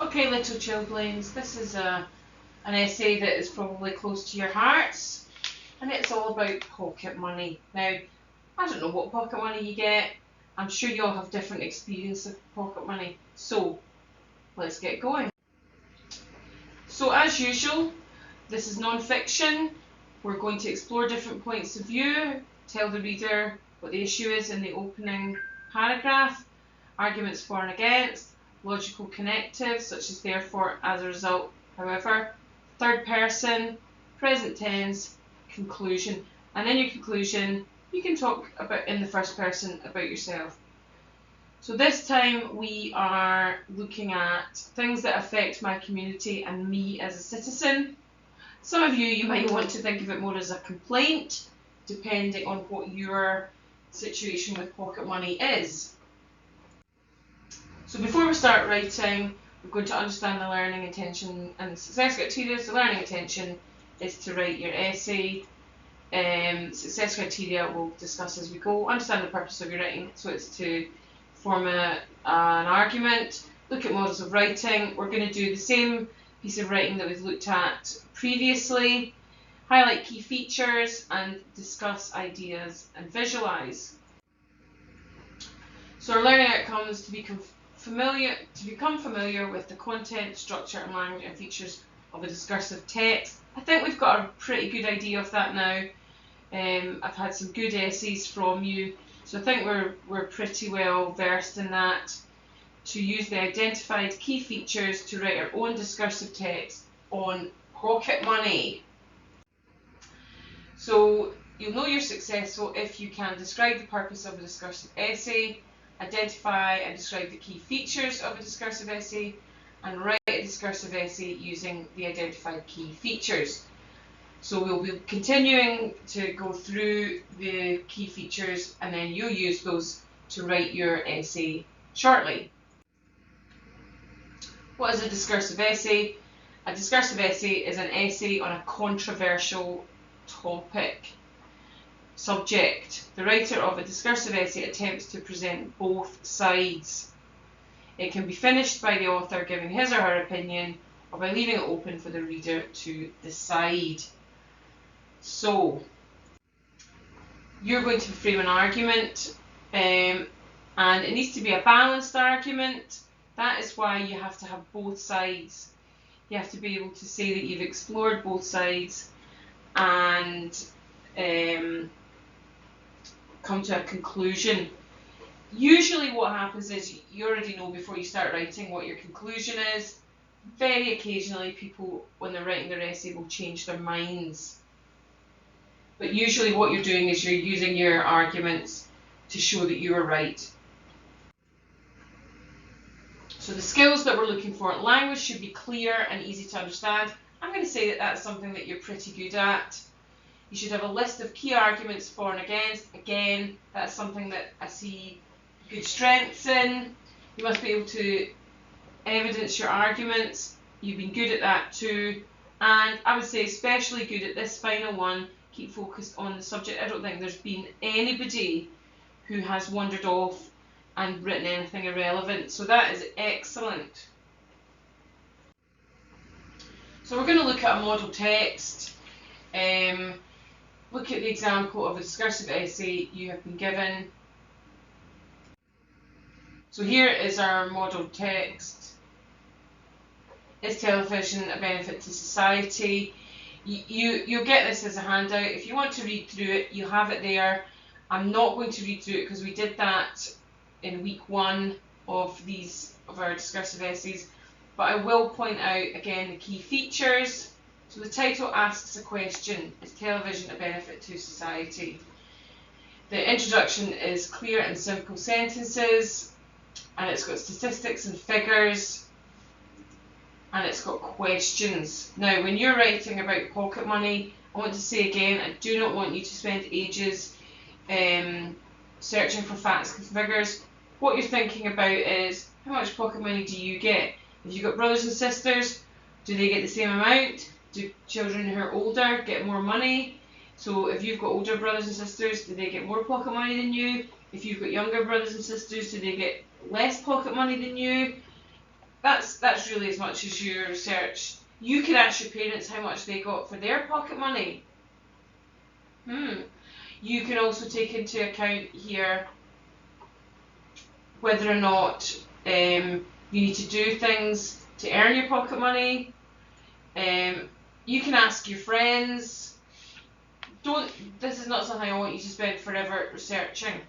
Okay, little childlings, this is an essay that is probably close to your hearts, and it's all about pocket money. Now, I don't know what pocket money you get. I'm sure you all have different experience of pocket money. So, let's get going. So, as usual, this is non-fiction. We're going to explore different points of view, tell the reader what the issue is in the opening paragraph, arguments for and against, logical connectives such as therefore, as a result, however, third person, present tense, conclusion, and in your conclusion you can talk about in the first person about yourself. So this time we are looking at things that affect my community and me as a citizen. Some of you might want to think of it more as a complaint, depending on what your situation with pocket money is. So before we start writing, we're going to understand the learning intention and the success criteria. So learning intention is to write your essay. Success criteria we'll discuss as we go. Understand the purpose of your writing. So it's to form an argument, look at models of writing. We're going to do the same piece of writing that we've looked at previously. Highlight key features and discuss ideas and visualize. So our learning outcomes to become familiar with the content, structure and language and features of a discursive text. I think we've got a pretty good idea of that now. I've had some good essays from you, so I think we're pretty well versed in that. To use the identified key features to write our own discursive text on pocket money. So you'll know you're successful if you can describe the purpose of a discursive essay, identify and describe the key features of a discursive essay, and write a discursive essay using the identified key features. So we'll be continuing to go through the key features and then you'll use those to write your essay shortly. What is a discursive essay? A discursive essay is an essay on a controversial topic. Subject. The writer of a discursive essay attempts to present both sides. It can be finished by the author giving his or her opinion or by leaving it open for the reader to decide. So, you're going to frame an argument and it needs to be a balanced argument. That is why you have to have both sides. You have to be able to say that you've explored both sides and come to a conclusion. Usually what happens is you already know before you start writing what your conclusion is. Very occasionally people, when they're writing their essay, will change their minds. But usually what you're doing is you're using your arguments to show that you were right. So the skills that we're looking for, language should be clear and easy to understand. I'm going to say that that's something that you're pretty good at. You should have a list of key arguments for and against. Again, that's something that I see good strengths in. You must be able to evidence your arguments. You've been good at that too. And I would say especially good at this final one, keep focused on the subject. I don't think there's been anybody who has wandered off and written anything irrelevant. So that is excellent. So we're going to look at a model text. Look at the example of a discursive essay you have been given. So here is our model text. Is television a benefit to society? You'll get this as a handout. If you want to read through it, you have it there. I'm not going to read through it because we did that in week 1 of our discursive essays. But I will point out again the key features. So the title asks a question: is television a benefit to society? The introduction is clear and simple sentences, and it's got statistics and figures, and it's got questions. Now, when you're writing about pocket money, I want to say again, I do not want you to spend ages searching for facts and figures. What you're thinking about is, how much pocket money do you get? If you've got brothers and sisters, do they get the same amount? Do children who are older get more money? So if you've got older brothers and sisters, do they get more pocket money than you? If you've got younger brothers and sisters, do they get less pocket money than you? that's really as much as your research. You can ask your parents how much they got for their pocket money. You can also take into account here whether or not you need to do things to earn your pocket money. You can ask your friends. This is not something I want you to spend forever researching.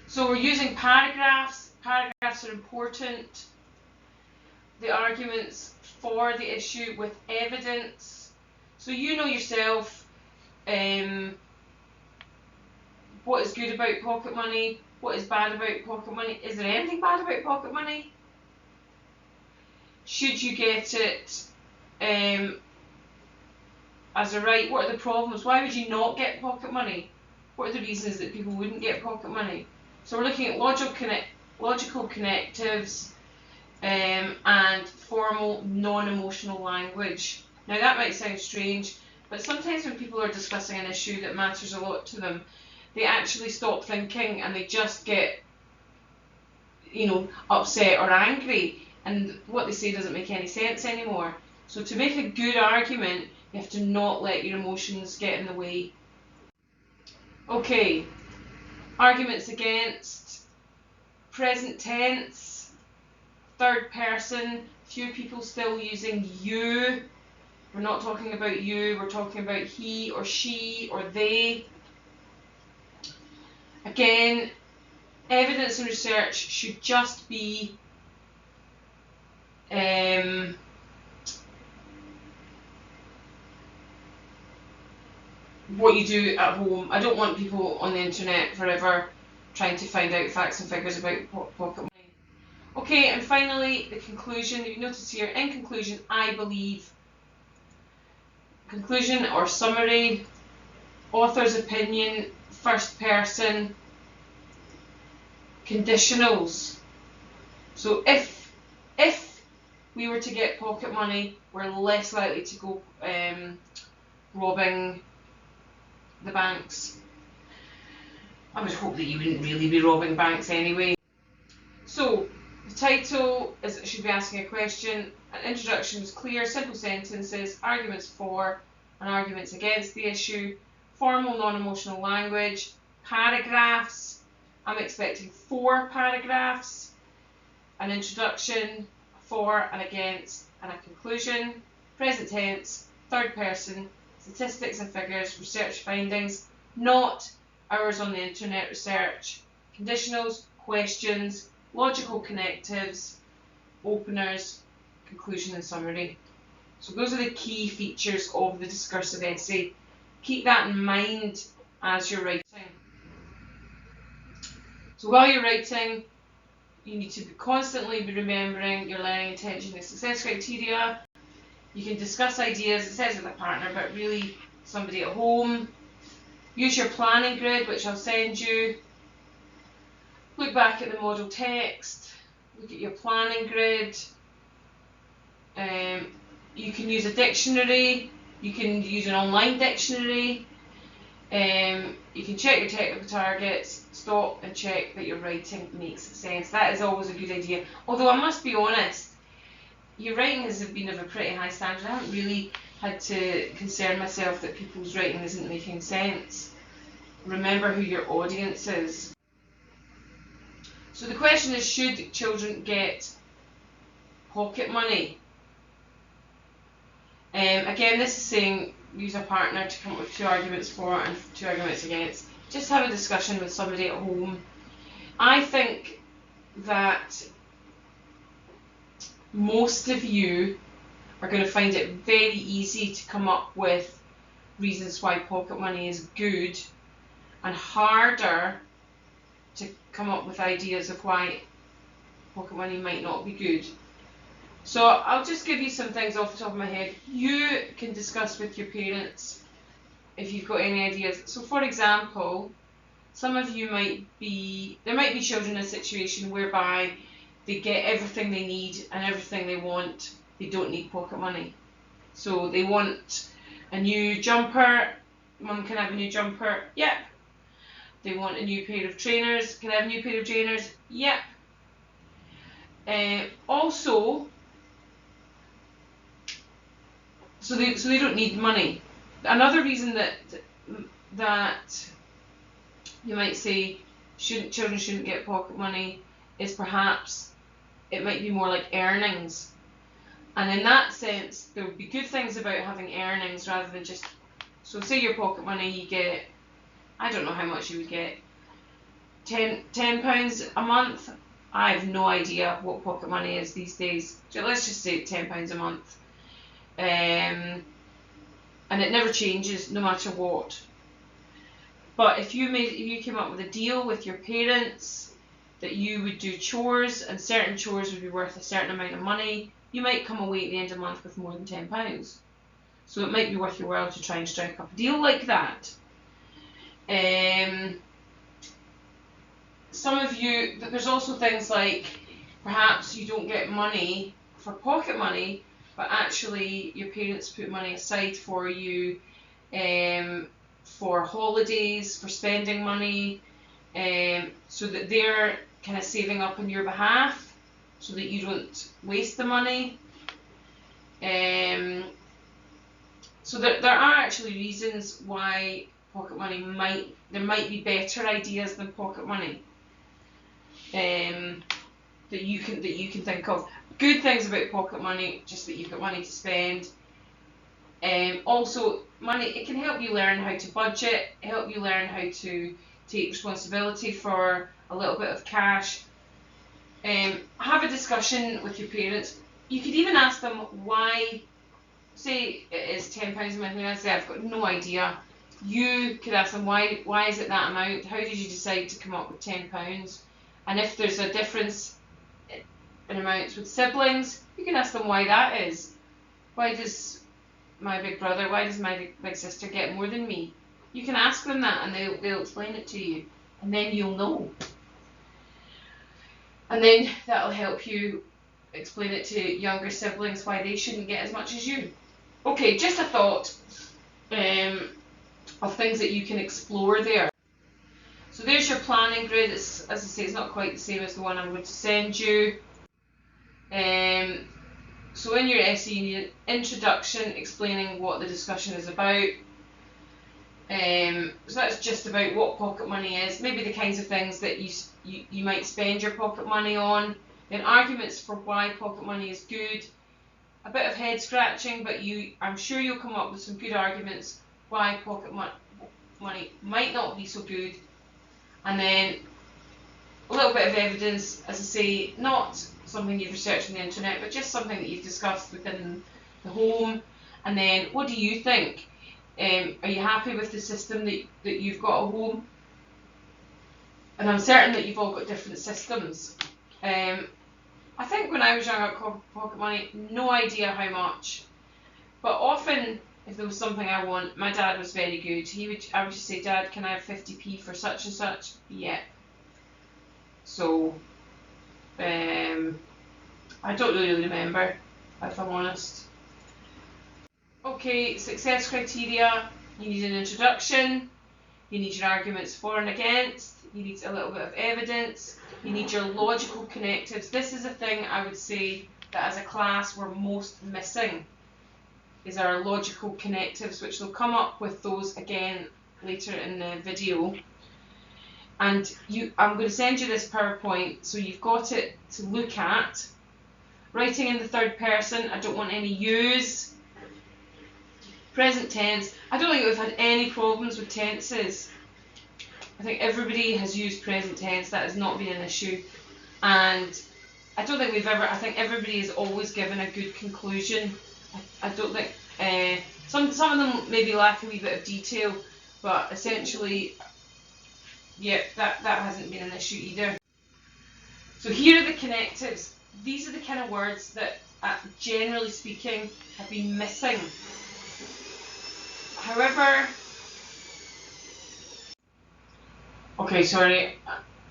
So we're using paragraphs. Paragraphs are important. The arguments for the issue with evidence. So you know yourself what is good about pocket money, what is bad about pocket money. Is there anything bad about pocket money? Should you get it as a right? What are the problems? Why would you not get pocket money? What are the reasons that people wouldn't get pocket money? So we're looking at logical connectives and formal non-emotional language. Now that might sound strange, but sometimes when people are discussing an issue that matters a lot to them, they actually stop thinking and they just get, upset or angry, and what they say doesn't make any sense anymore. So to make a good argument, you have to not let your emotions get in the way. Okay, arguments against: present tense, third person, few people still using you. We're not talking about you, we're talking about he or she or they. Again, evidence and research should just be what you do at home. I don't want people on the internet forever trying to find out facts and figures about pocket money. Okay, and finally, the conclusion. You notice here, in conclusion, I believe. Conclusion or summary, author's opinion, first person, conditionals. So if we were to get pocket money, we're less likely to go robbing the banks. I would hope that you wouldn't really be robbing banks anyway. So the title is it should be asking a question. An introduction is clear, simple sentences, arguments for and arguments against the issue, formal non-emotional language, paragraphs. I'm expecting 4 paragraphs, an introduction, for and against, and a conclusion, present tense, third person, statistics and figures, research findings, not hours on the internet research, conditionals, questions, logical connectives, openers, conclusion and summary. So those are the key features of the discursive essay. Keep that in mind as you're writing. So while you're writing, you need to constantly be remembering your learning intention and success criteria. You can discuss ideas, it says with a partner, but really somebody at home. Use your planning grid, which I'll send you. Look back at the model text. Look at your planning grid. You can use a dictionary. You can use an online dictionary. You can check your technical targets, stop and check that your writing makes sense. That is always a good idea. Although I must be honest, your writing has been of a pretty high standard. I haven't really had to concern myself that people's writing isn't making sense. Remember who your audience is. So the question is, should children get pocket money? Again, this is saying use a partner to come up with 2 arguments for and 2 arguments against. Just have a discussion with somebody at home. I think that most of you are going to find it very easy to come up with reasons why pocket money is good, and harder to come up with ideas of why pocket money might not be good. So I'll just give you some things off the top of my head. You can discuss with your parents if you've got any ideas. So for example, some of you there might be children in a situation whereby they get everything they need and everything they want. They don't need pocket money. So they want a new jumper. Mum can have a new jumper. Yep. They want a new pair of trainers. Can I have a new pair of trainers? Yep. Also, so they don't need money. Another reason that you might say children shouldn't get pocket money is perhaps it might be more like earnings. And in that sense, there would be good things about having earnings rather than just, so say your pocket money, you get, I don't know how much you would get, £10 a month. I have no idea what pocket money is these days. So let's just say £10 a month. And it never changes no matter what. But if you came up with a deal with your parents that you would do chores and certain chores would be worth a certain amount of money, you might come away at the end of the month with more than £10. So it might be worth your while to try and strike up a deal like that. Some of you, there's also things like perhaps you don't get money for pocket money, but actually your parents put money aside for you for holidays, for spending money, so that they're kind of saving up on your behalf so that you don't waste the money. So there are actually reasons why pocket money there might be better ideas than pocket money that you can think of. Good things about pocket money, just that you've got money to spend. Also, money, it can help you learn how to budget, help you learn how to take responsibility for a little bit of cash. Have a discussion with your parents. You could even ask them why, say it is £10 a month, and I say I've got no idea. You could ask them why is it that amount? How did you decide to come up with £10? And if there's a difference in amounts with siblings, you can ask them why that is. Why does my big brother, why does my big sister get more than me? You can ask them that and they'll explain it to you, and then you'll know. And then that'll help you explain it to younger siblings why they shouldn't get as much as you. Okay, just a thought of things that you can explore there. So there's your planning grid. As I say, it's not quite the same as the one I'm going to send you. So in your essay, you need an introduction explaining what the discussion is about. So that's just about what pocket money is, maybe the kinds of things that you might spend your pocket money on. Then arguments for why pocket money is good. A bit of head scratching, but I'm sure you'll come up with some good arguments why pocket money might not be so good. And then a little bit of evidence, as I say, not something you've researched on the internet, but just something that you've discussed within the home. And then, what do you think? Are you happy with the system that you've got at home? And I'm certain that you've all got different systems. I think when I was young, I got pocket money, no idea how much. But often, if there was something I want, my dad was very good. I would just say, Dad, can I have 50p for such and such? Yeah. So, I don't really remember, if I'm honest. Okay, success criteria. You need an introduction. You need your arguments for and against. You need a little bit of evidence. You need your logical connectives. This is a thing I would say that as a class we're most missing, is our logical connectives, which will come up with those again later in the video. And I'm going to send you this PowerPoint so you've got it to look at. Writing in the third person, I don't want any yous. Present tense, I don't think we've had any problems with tenses. I think everybody has used present tense, that has not been an issue. And I don't think I think everybody has always given a good conclusion. I don't think, some of them maybe lack a wee bit of detail, but essentially, yeah, that hasn't been an issue either. So here are the connectives. These are the kind of words that, generally speaking, have been missing. However, okay, sorry,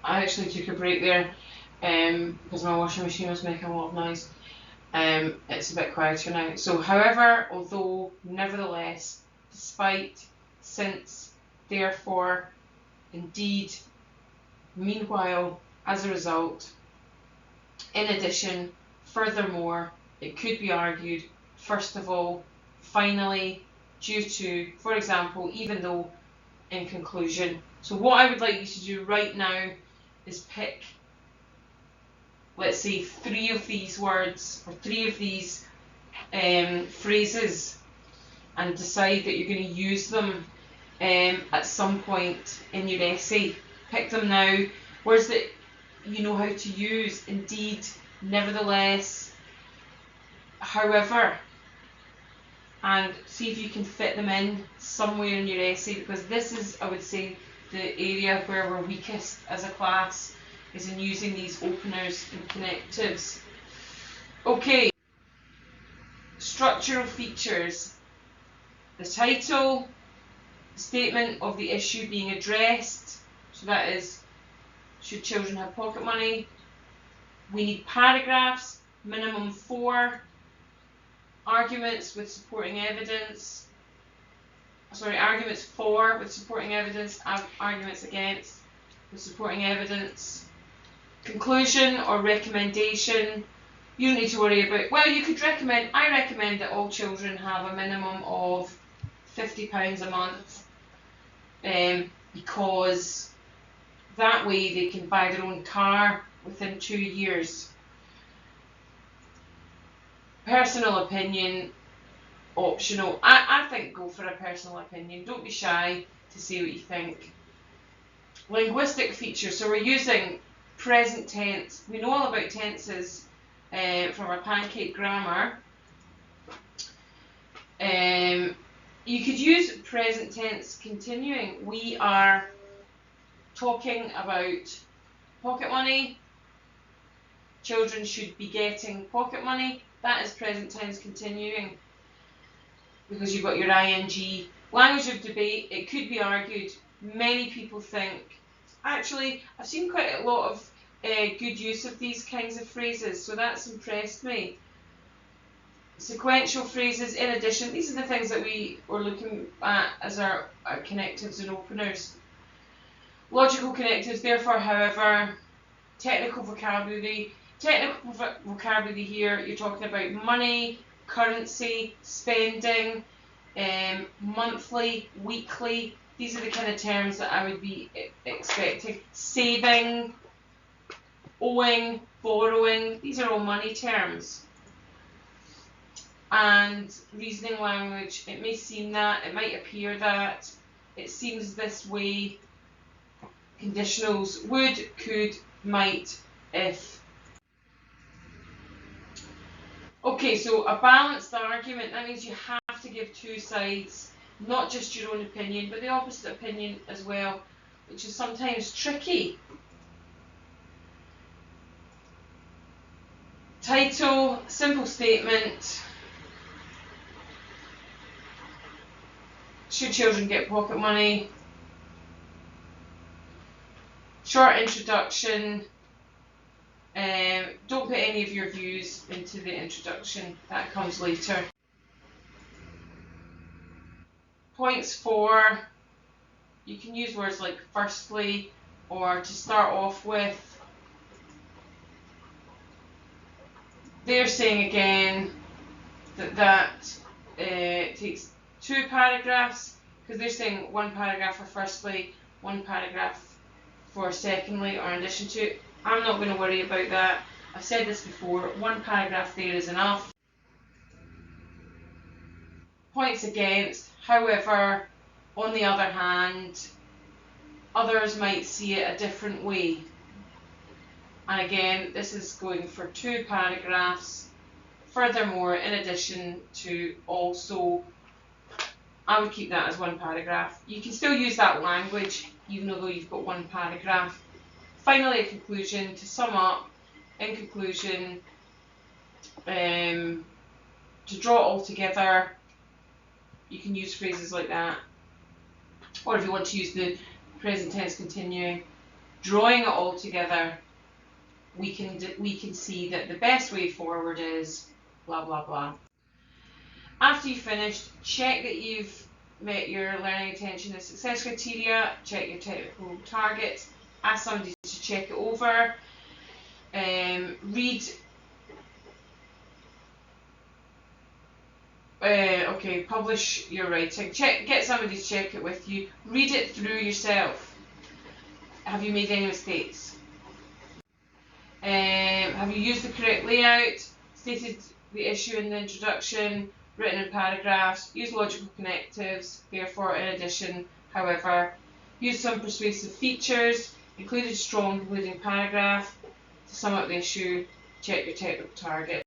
I actually took a break there because my washing machine was making a lot of noise. It's a bit quieter now. So, however, although, nevertheless, despite, since, 'Indeed', 'Meanwhile', 'As a result', In addition, furthermore, it could be argued, first of all, finally, due to, for example, even though, in conclusion. So what I would like you to do right now is pick, let's say, 3 of these words or 3 of these phrases and decide that you're going to use them at some point in your essay. Pick them now. Words that you know how to use: indeed, nevertheless, however, and see if you can fit them in somewhere in your essay, because this is, I would say, the area where we're weakest as a class, is in using these openers and connectives. Okay, structural features. The title, the statement of the issue being addressed, so that is, should children have pocket money? We need paragraphs, minimum 4, arguments with supporting evidence, arguments for with supporting evidence, arguments against with supporting evidence, conclusion or recommendation. You don't need to worry about, well, you could recommend, I recommend that all children have a minimum of £50 a month, because that way they can buy their own car within 2 years. Personal opinion, optional. I think go for a personal opinion. Don't be shy to say what you think. Linguistic features. So we're using present tense. We know all about tenses from our pancake grammar. You could use present tense continuing. We are talking about pocket money. Children should be getting pocket money. That is present tense continuing, because you've got your ing. Language of debate. It could be argued. Many people think, actually, I've seen quite a lot of good use of these kinds of phrases, so that's impressed me. Sequential phrases, in addition, these are the things that we were looking at as our connectives and openers. Logical connectives, therefore, however. Technical vocabulary. Technical vocabulary here, you're talking about money, currency, spending, monthly, weekly. These are the kind of terms that I would be expecting. Saving, owing, borrowing, these are all money terms. And reasoning language, it may seem that, it might appear that, it seems this way. Conditionals, would, could, might, if. Okay, so a balanced argument, that means you have to give 2 sides, not just your own opinion, but the opposite opinion as well, which is sometimes tricky. Title, simple statement. Should children get pocket money? Short introduction. Don't put any of your views into the introduction, that comes later. Points 4, you can use words like firstly or to start off with. They're saying again that takes 2 paragraphs, because they're saying 1 paragraph for firstly, 1 paragraph for secondly or in addition to. I'm not going to worry about that. I've said this before, 1 paragraph there is enough. Points against, however, on the other hand, others might see it a different way. And again, this is going for 2 paragraphs. Furthermore, in addition to, also, I would keep that as 1 paragraph. You can still use that language even though you've got 1 paragraph. Finally, a conclusion. To sum up, in conclusion, to draw it all together, you can use phrases like that. Or if you want to use the present tense continuing, drawing it all together, we can see that the best way forward is blah blah blah. After you've finished, check that you've met your learning attention and success criteria, check your technical targets, ask somebody to check it over. Read. Publish your writing. Get somebody to check it with you. Read it through yourself. Have you made any mistakes? Have you used the correct layout? Stated the issue in the introduction? Written in paragraphs? Used logical connectives? Therefore, in addition, however. Used some persuasive features? Included strong concluding paragraph? To sum up the issue, check your technical target.